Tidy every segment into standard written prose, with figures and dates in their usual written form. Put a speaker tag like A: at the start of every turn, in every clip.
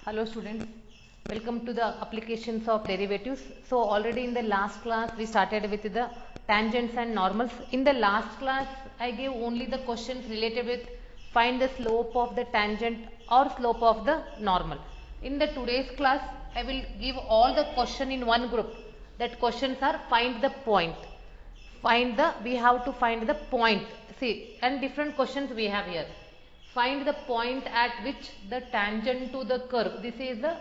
A: Hello students, welcome to the applications of derivatives. So already in the last class we started with the tangents and normals. In the last class I gave only the questions related with find the slope of the tangent or slope of the normal. In the today's class I will give all the question in one group. That questions are find the point. We have to find the point. See, and different questions we have here. Find the point at which the tangent to the curve. This is the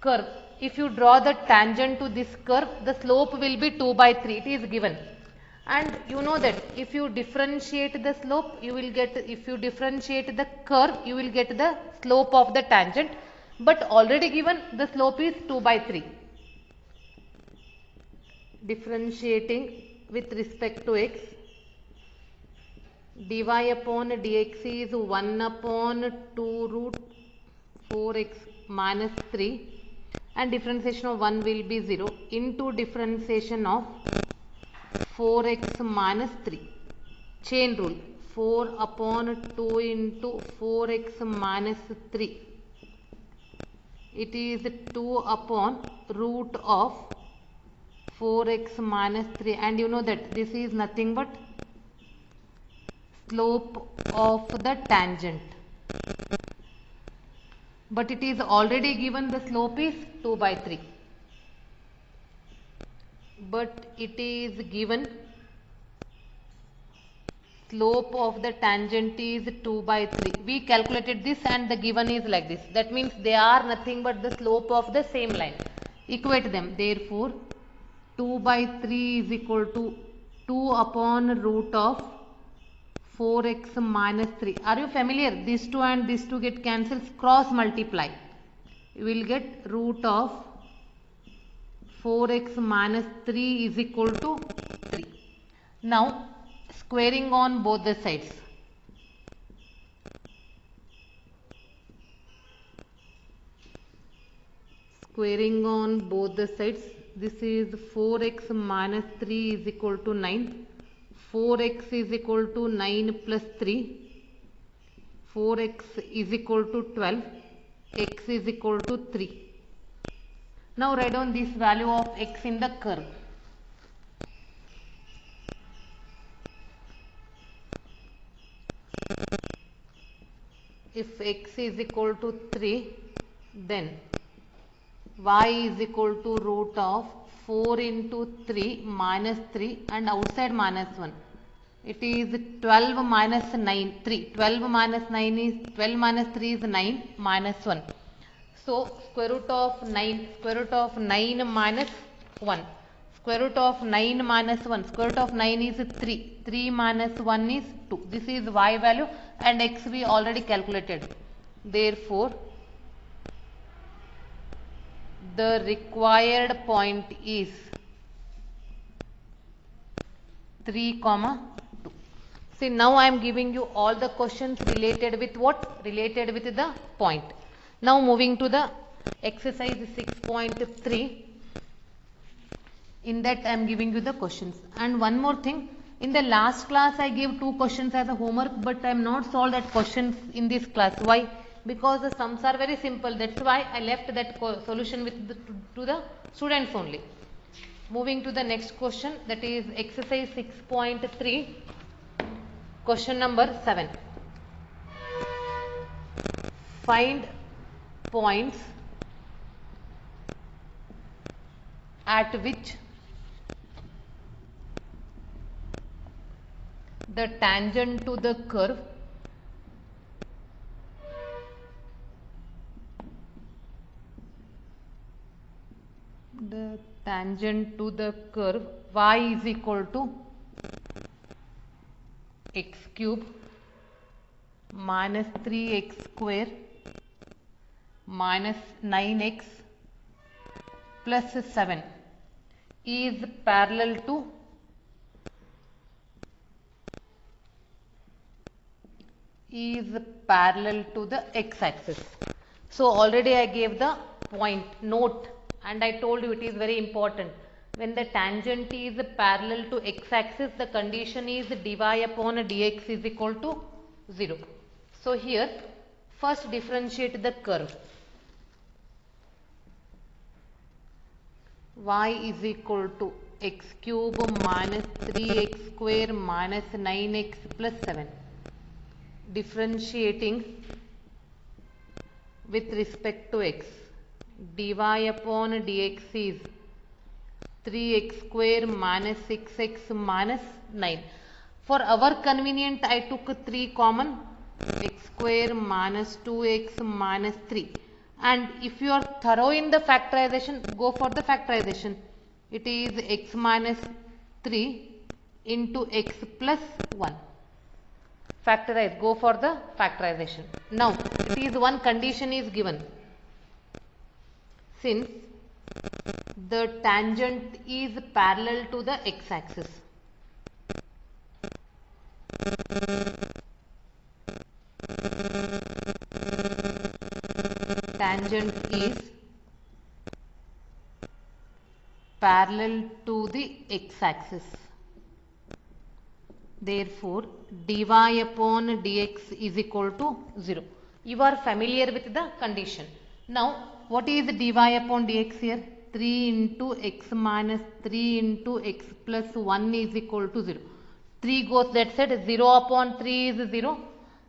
A: curve. If you draw the tangent to this curve, the slope will be 2 by 3. It is given. And you know that if you differentiate the slope, if you differentiate the curve, you will get the slope of the tangent. But already given, the slope is 2 by 3. Differentiating with respect to x, dy upon dx is 1 upon 2 root 4x minus 3 and differentiation of 1 will be 0 into differentiation of 4x minus 3. Chain rule 4 upon 2 into 4x minus 3. It is 2 upon root of 4x minus 3 and you know that this is nothing but slope of the tangent, but it is already given the slope is 2 by 3, but it is given slope of the tangent is 2 by 3. We calculated this and the given is like this. That means they are nothing but the slope of the same line. Equate them. Therefore 2 by 3 is equal to 2 upon root of 4x minus 3. Are you familiar? These two and these two get cancelled. Cross multiply. You will get root of 4x minus 3 is equal to 3. Now squaring on both the sides. Squaring on both the sides. This is 4x minus 3 is equal to 9. 4x is equal to 9 plus 3. 4x is equal to 12. X is equal to 3. Now write down this value of x in the curve. If x is equal to 3, then y is equal to root of 4 into 3 minus 3 and outside minus 1. It is 12 minus 9, 3. 12 minus 9 is 12 minus 3 is 9 minus 1. So square root of 9 minus 1. Square root of 9 minus 1. Square root of 9 is 3. 3 minus 1 is 2. This is y value and x we already calculated. Therefore the required point is 3, 2. See, now I am giving you all the questions related with what? Related with the point. Now moving to the exercise 6.3. In that I am giving you the questions. And one more thing. In the last class I gave 2 questions as a homework, but I am not solved that questions in this class. Why? Because the sums are very simple. That's why I left that solution with to the students only. Moving to the next question, that is exercise 6.3, question number 7. Find points at which the tangent to the curve y is equal to x cube minus 3x square minus 9x plus 7 is parallel to the x-axis. So already I gave the point note and I told you it is very important. When the tangent is parallel to x-axis, the condition is dy upon dx is equal to 0. So here first differentiate the curve. y is equal to x cube minus 3x square minus 9x plus 7. Differentiating with respect to x, dy upon dx is 3x square minus 6x minus 9. For our convenience, I took 3 common, x square minus 2x minus 3. And if you are thorough in the factorization, go for the factorization. It is x minus 3 into x plus 1. Factorize, go for the factorization. Now, it is one condition is given. Since the tangent is parallel to the x-axis, tangent is parallel to the x-axis. Therefore, dy upon dx is equal to 0. You are familiar with the condition. Now, what is dy upon dx here? 3 into x minus 3 into x plus 1 is equal to 0. 3 goes that side, 0 upon 3 is 0.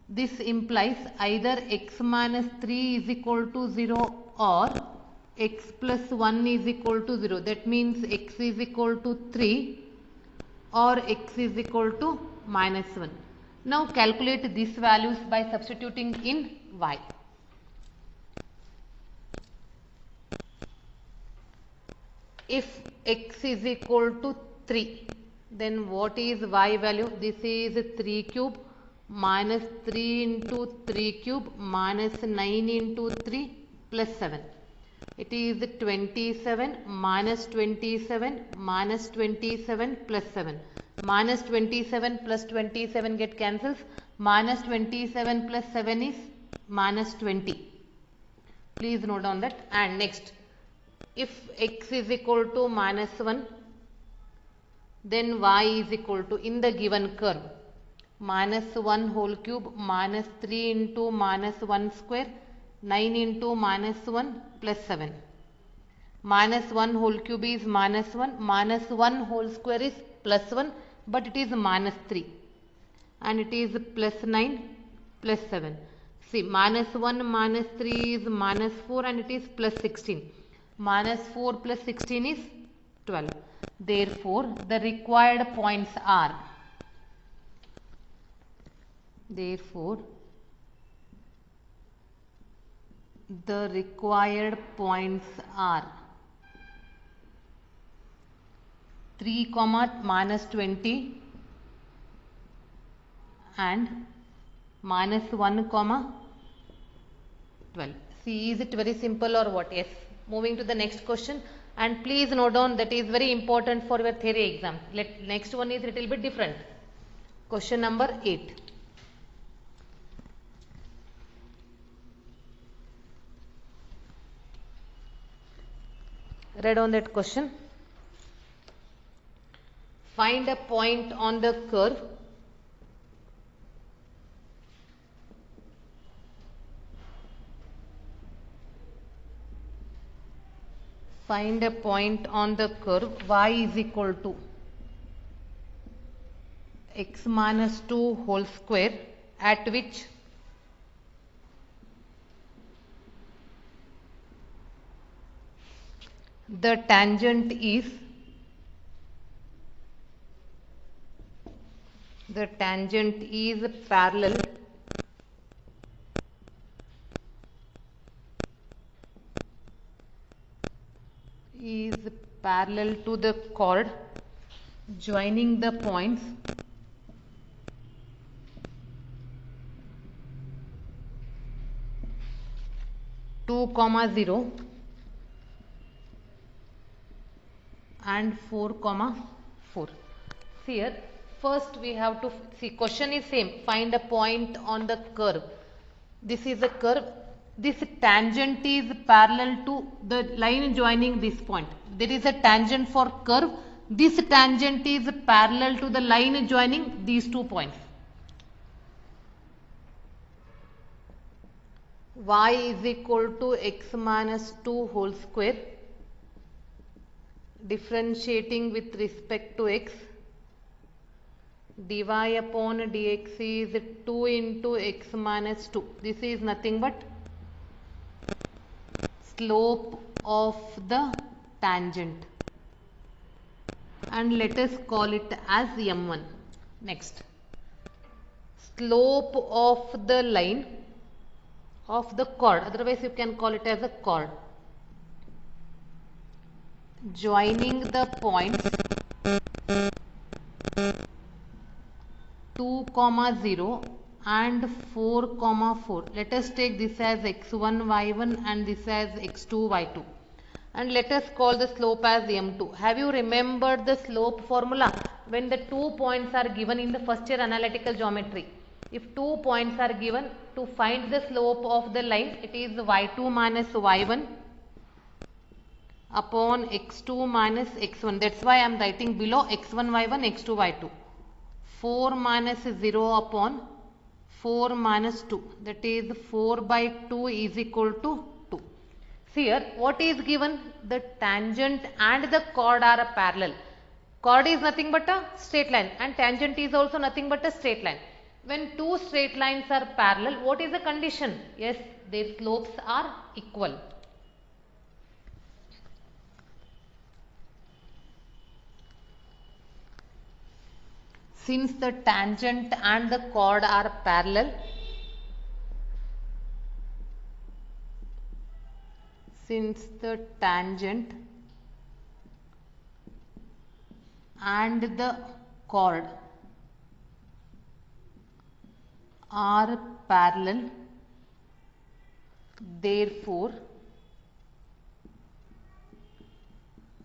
A: This implies either x minus 3 is equal to 0 or x plus 1 is equal to 0. That means x is equal to 3 or x is equal to minus 1. Now calculate these values by substituting in y. If x is equal to 3, then what is y value? This is 3 cube minus 3 into 3 cube minus 9 into 3 plus 7. It is 27 minus 27 minus 27 plus 7. Minus 27 plus 27 get cancels. Minus 27 plus 7 is minus 20. Please note down that. And next, if x is equal to minus 1, then y is equal to, in the given curve, minus 1 whole cube minus 3 into minus 1 square 9 into minus 1 plus 7. Minus 1 whole cube is minus 1, minus 1 whole square is plus 1, but it is minus 3 and it is plus 9 plus 7. See, minus 1 minus 3 is minus 4 and it is plus 16. Minus 4 plus 16 is 12. Therefore, the required points are, therefore, the required points are 3 comma minus 20 and minus 1 comma 12. See, is it very simple or what? Yes. Moving to the next question, and please note down that is very important for your theory exam. Next one is little bit different. Question number 8. Read on that question. Find a point on the curve y is equal to x minus 2 whole square, at which the tangent is parallel to the chord joining the points 2, 0 and 4, 4. Here first we have to see, question is same, find a point on the curve. This is a curve, this tangent is parallel to the line joining this point. There is a tangent for curve, this tangent is parallel to the line joining these 2 points. Y is equal to x minus 2 whole square differentiating with respect to x, dy upon dx is 2 into x minus 2. This is nothing but slope of the tangent, and let us call it as m1. Next, slope of the line of the chord, otherwise you can call it as a chord, joining the points 2, 0 and 4, 4. Let us take this as x1, y1 and this as x2, y2. And let us call the slope as m2. Have you remembered the slope formula? When the 2 points are given in the first year analytical geometry, if 2 points are given, to find the slope of the line, it is y2 minus y1 upon x2 minus x1. That's why I am writing below x1, y1, x2, y2. 4 minus 0 upon 4 minus 2. That is 4 by 2 is equal to 2. Here, what is given? The tangent and the chord are parallel. Chord is nothing but a straight line and tangent is also nothing but a straight line. When two straight lines are parallel, what is the condition? Yes, their slopes are equal. Since the tangent and the chord are parallel, since the tangent and the chord are parallel, therefore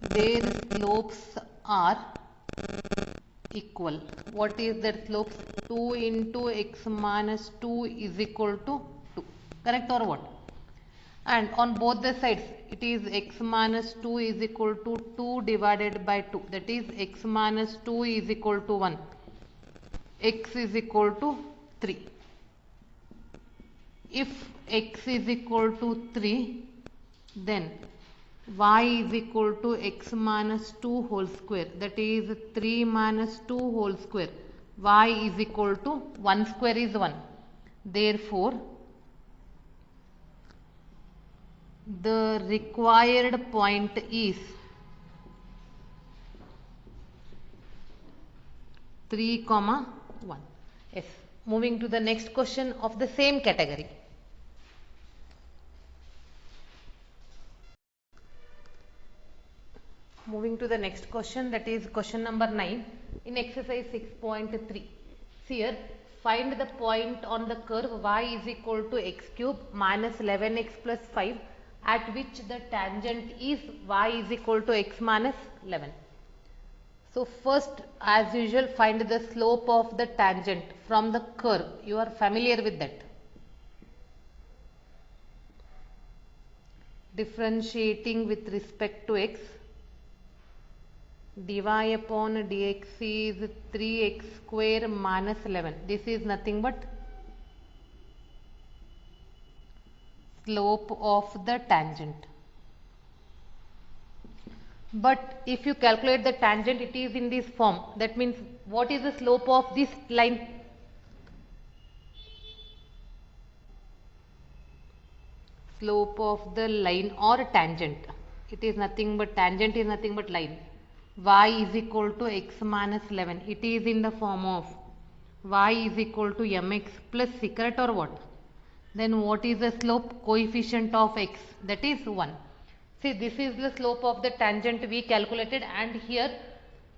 A: their slopes are equal. What is their slopes? 2 into x minus 2 is equal to 2. Correct or what? And on both the sides, it is x minus 2 is equal to 2 divided by 2. That is x minus 2 is equal to 1. X is equal to 3. If x is equal to 3, then y is equal to x minus 2 whole square. That is 3 minus 2 whole square. Y is equal to 1 square is 1. Therefore, the required point is 3, 1. Yes. Moving to the next question of the same category. Moving to the next question, that is question number 9 in exercise 6.3. Here, find the point on the curve y is equal to x cube minus 11x plus 5 at which the tangent is y is equal to x minus 11. So first, as usual, find the slope of the tangent from the curve. You are familiar with that. Differentiating with respect to x, dy upon dx is 3x square minus 11. This is nothing but slope of the tangent. But if you calculate the tangent, it is in this form. That means, what is the slope of this line? Slope of the line or tangent. It is nothing but, tangent is nothing but line. Y is equal to x minus 11. It is in the form of y is equal to mx plus c, correct or what? Then what is the slope? Coefficient of x, that is 1. See, this is the slope of the tangent we calculated, and here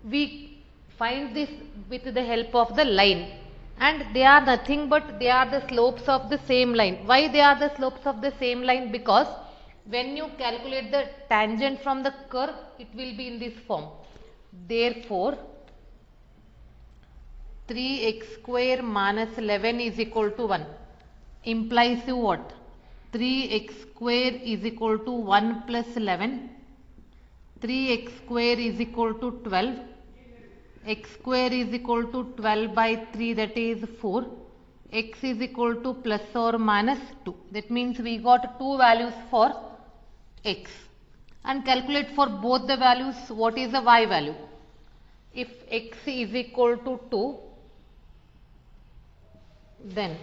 A: we find this with the help of the line, and they are nothing but they are the slopes of the same line. Why they are the slopes of the same line? Because when you calculate the tangent from the curve, it will be in this form. Therefore, 3x square minus 11 is equal to 1 implies what? 3x square is equal to 1 plus 11. 3x square is equal to 12. X square is equal to 12 by 3, that is 4. X is equal to plus or minus 2. That means we got two values for x. and calculate for both the values what is the y value. If x is equal to 2, then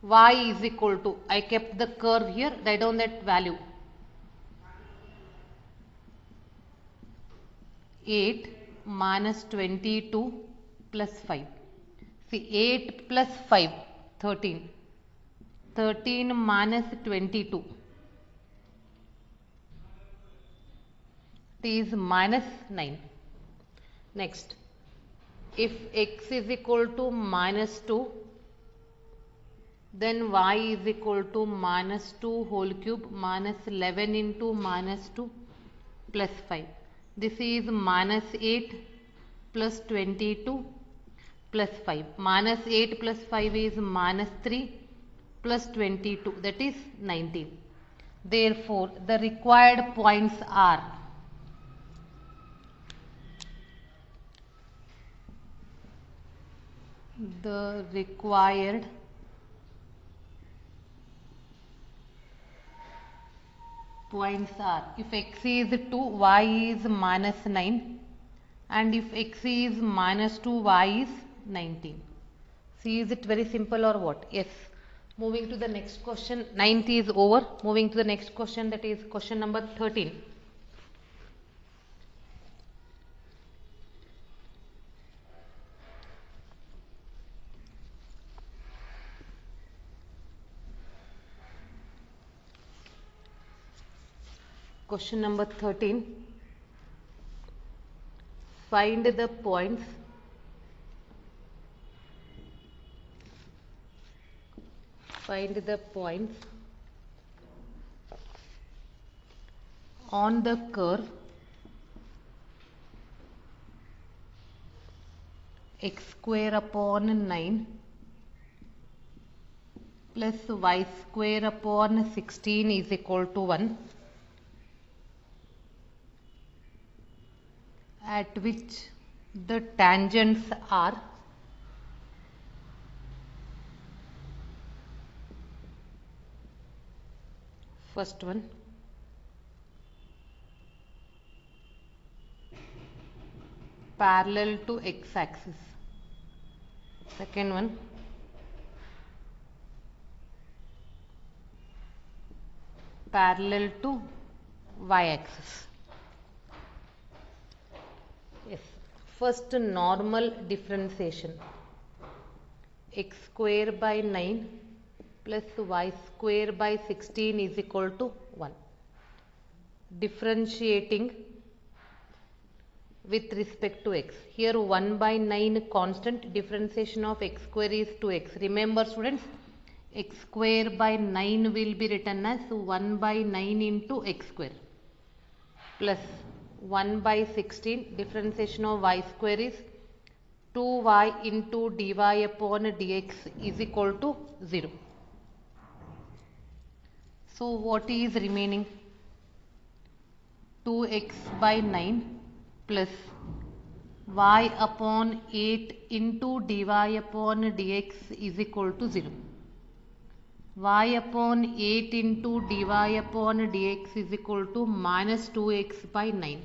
A: y is equal to, I kept the curve here, write down that value, 8 minus 22 plus 5. See, 8 plus 5, 13. 13 minus 22. It is minus 9. Next, if x is equal to minus 2, then y is equal to minus 2 whole cube minus 11 into minus 2 plus 5. This is minus 8 plus 22 plus 5. Minus 8 plus 5 is minus 3 plus 22, that is 19. Therefore, the required points are if x is 2, y is minus 9, and if x is minus 2, y is 19. See, is it very simple or what? Yes. Moving to the next question, 9th is over. Moving to the next question, that is question number 13. Question number 13. Find the points on the curve x square upon 9 plus y square upon 16 is equal to 1, at which the tangents are first one, parallel to x-axis, second one, parallel to y-axis. Yes. First, normal differentiation, x square by 9 plus y square by 16 is equal to 1. Differentiating with respect to x. Here 1 by 9 constant, differentiation of x square is 2x. Remember students, x square by 9 will be written as 1 by 9 into x square plus 1 by 16, differentiation of y square is 2y into dy upon dx is equal to 0. So what is remaining? 2x by 9 plus y upon 8 into dy upon dx is equal to 0. Y upon 8 into dy upon dx is equal to minus 2x by 9.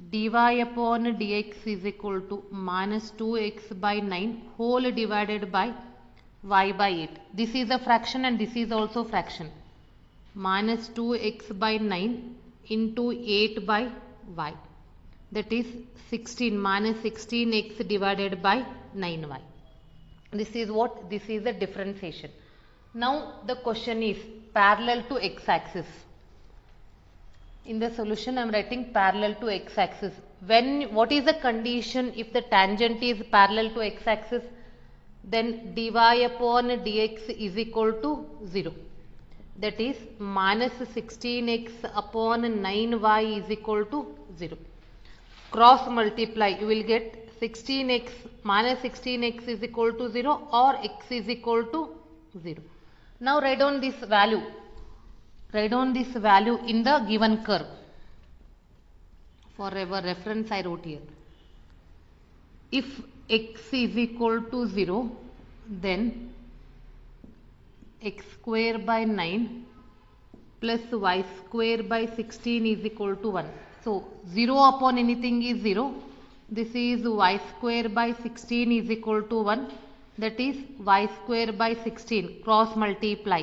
A: Dy upon dx is equal to minus 2x by 9 whole divided by y by 8. This is a fraction and this is also fraction. Minus 2x by 9 into 8 by y, that is 16, minus 16x divided by 9y. This is what? This is the differentiation. Now the question is parallel to x-axis. In the solution I am writing parallel to x-axis. What is the condition if the tangent is parallel to x-axis? Then dy upon dx is equal to 0. That is minus 16x upon 9y is equal to 0. Cross multiply, you will get 16x minus 16x is equal to 0 or x is equal to 0. Now write down this value. Write down this value in the given curve. For our reference I wrote here. If x is equal to 0, then x square by 9 plus y square by 16 is equal to 1. So 0 upon anything is 0. This is y square by 16 is equal to 1. That is y square by 16 cross multiply.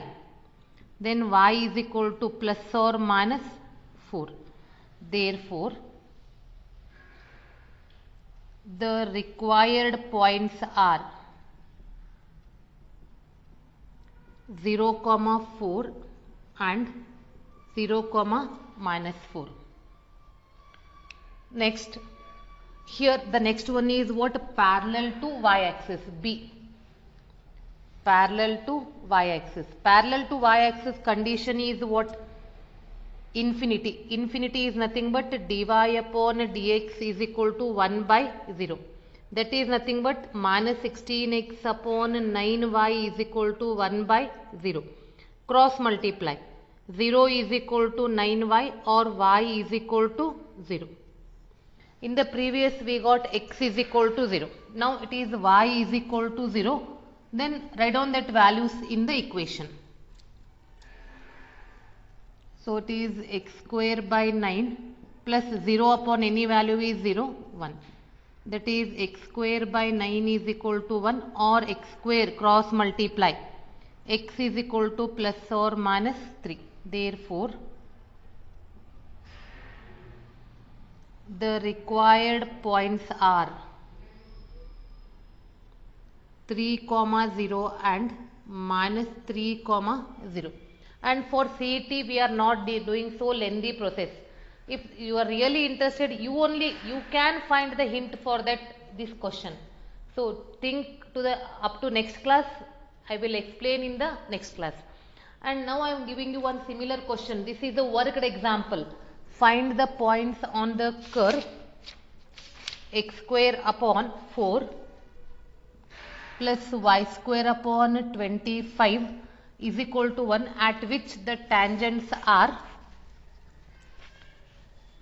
A: Then y is equal to plus or minus 4. Therefore, the required points are 0, 4 and 0, minus 4. Next, here the next one is what? Parallel to y-axis, B. Parallel to y-axis. Parallel to y-axis condition is what? Infinity. Infinity is nothing but dy upon dx is equal to 1 by 0. That is nothing but minus 16x upon 9y is equal to 1 by 0. Cross multiply. 0 is equal to 9y or y is equal to 0. In the previous we got x is equal to 0. Now it is y is equal to 0. Then write down that values in the equation. So it is x square by 9 plus 0 upon any value is 0, 1. That is x square by 9 is equal to 1 or x square cross multiply. X is equal to plus or minus 3. Therefore, the required points are 3, 0 and minus 3, 0. And for CET we are not doing so lengthy process. If you are really interested, you can find the hint for this question. So think to the up to next class. I will explain in the next class. And now I am giving you one similar question. This is a worked example. Find the points on the curve x square upon 4 plus y square upon 25 is equal to 1 at which the tangents are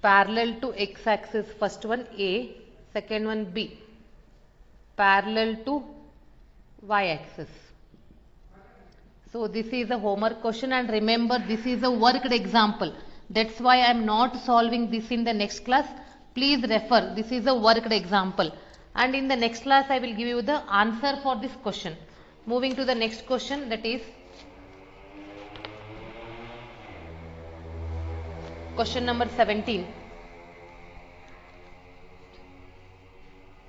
A: parallel to x axis. First one A, second one B, parallel to y axis. So this is a homework question, and remember this is a worked example. That's why I am not solving this in the next class. Please refer. This is a worked example. And in the next class I will give you the answer for this question. Moving to the next question, that is question number 17.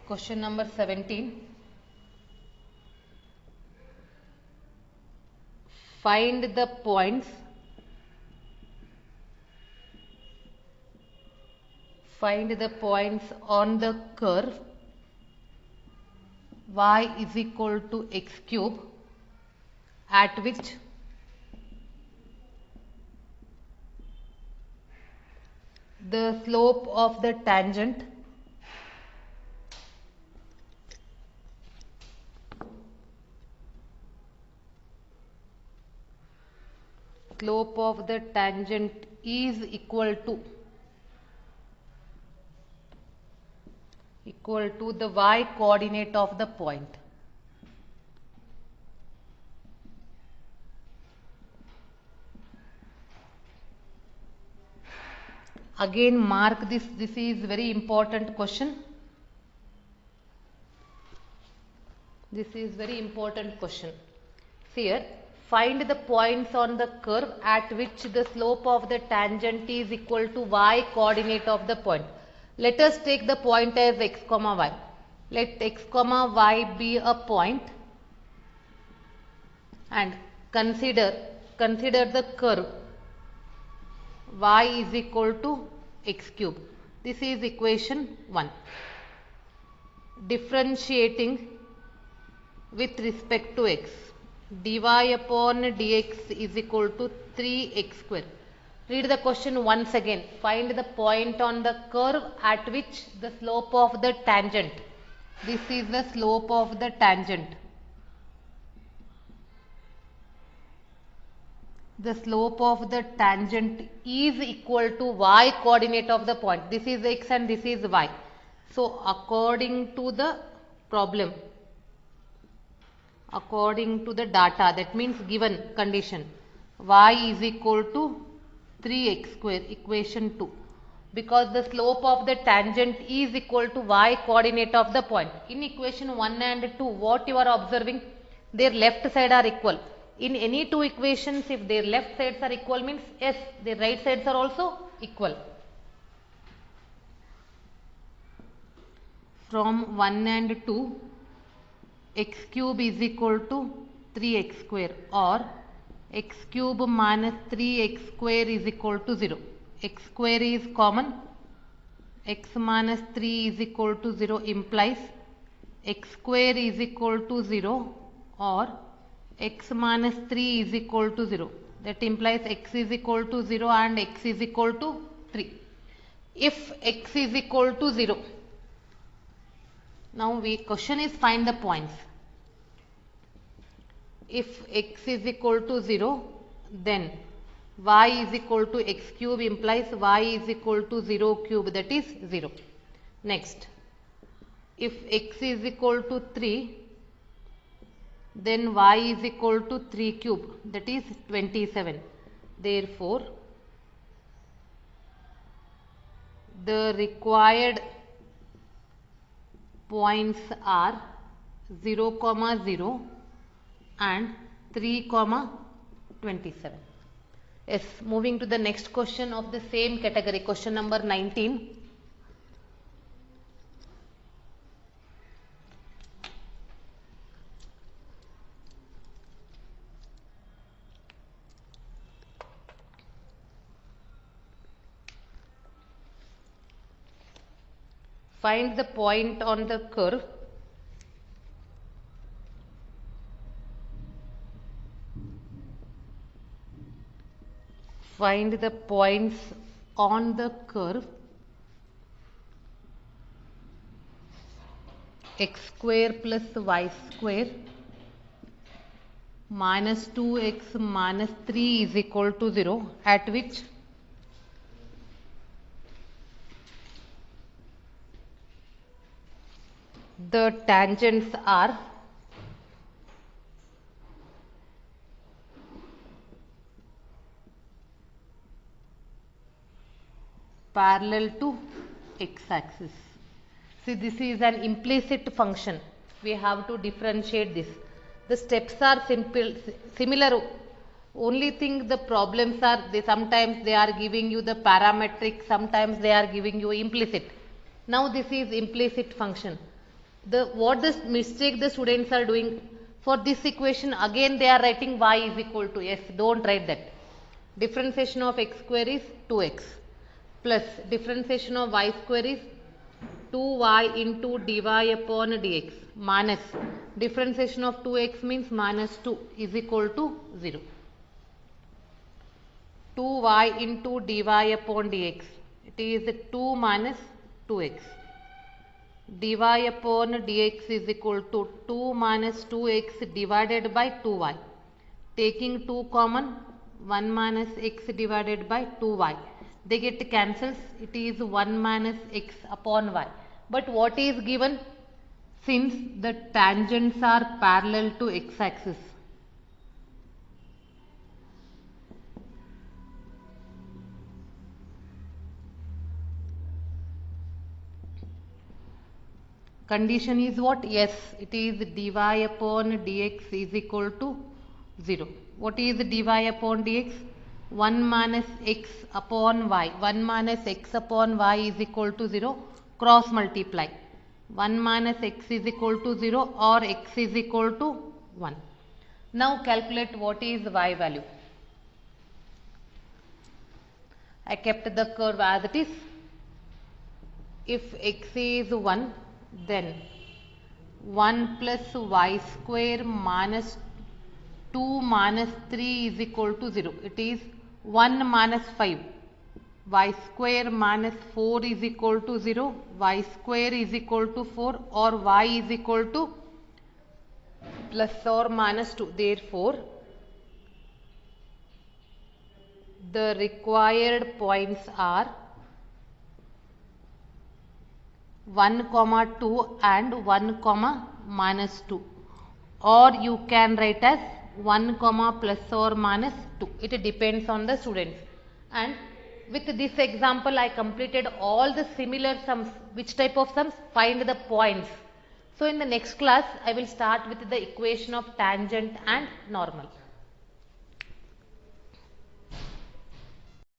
A: Question number 17. Find the points on the curve y is equal to x cube at which the slope of the tangent is equal to the y coordinate of the point. Again mark this is very important question. This is very important question. See here, find the points on the curve at which the slope of the tangent is equal to y coordinate of the point. Let us take the point as x, y. Let x, y be a point and consider the curve y is equal to x cube. This is equation 1. Differentiating with respect to x, dy upon dx is equal to 3x square. Read the question once again. Find the point on the curve at which the slope of the tangent. This is the slope of the tangent. The slope of the tangent is equal to y coordinate of the point. This is x and this is y. So according to the problem, according to the data, that means given condition, y is equal to 3x square, equation 2. Because the slope of the tangent is equal to y coordinate of the point. In equation 1 and 2, what you are observing? Their left side are equal. In any two equations, if their left sides are equal, means yes, their right sides are also equal. From 1 and 2, x cube is equal to 3x square, or x cube minus 3x square is equal to 0. X square is common. X minus 3 is equal to 0 implies x square is equal to 0, or x minus 3 is equal to 0. That implies x is equal to 0 and x is equal to 3. If x is equal to 0, now question is find the points. If x is equal to 0, then y is equal to x cube implies y is equal to 0 cube, that is 0. Next, if x is equal to 3, then y is equal to 3 cube, that is 27. Therefore, the required points are 0, 0 and 3, 27. Yes, moving to the next question of the same category, question number 19. Find the point on the curve. Find the points on the curve x square plus y square minus 2x minus 3 is equal to 0, at which the tangents are parallel to x-axis. See, this is an implicit function. We have to differentiate this. The steps are similar. Only thing the problems are, sometimes they are giving you the parametric, sometimes they are giving you implicit. Now this is implicit function. What the mistake the students are doing for this equation, again they are writing y is equal to, yes, don't write that. Differentiation of x square is 2x plus differentiation of y square is 2y into dy upon dx minus differentiation of 2x means minus 2 is equal to 0. 2y into dy upon dx, it is 2 minus 2x. dy upon dx is equal to 2 minus 2x divided by 2y. Taking 2 common, 1 minus x divided by 2y. They get cancels, it is 1 minus x upon y. But what is given? Since the tangents are parallel to x-axis, condition is what? Yes, it is dy upon dx is equal to 0. What is dy upon dx? 1 minus x upon y. 1 minus x upon y is equal to 0. Cross multiply. 1 minus x is equal to 0 or x is equal to 1. Now calculate what is y value. I kept the curve as it is. If x is 1, then 1 plus y square minus 2 minus 3 is equal to 0. It is 1 minus 5. Y square minus 4 is equal to 0. Y square is equal to 4, or y is equal to plus or minus 2. Therefore, the required points are 1, 2 and 1, minus 2, or you can write as 1, plus or minus 2. It depends on the students. And with this example I completed all the similar sums. Which type of sums? Find the points. So in the next class I will start with the equation of tangent and normal.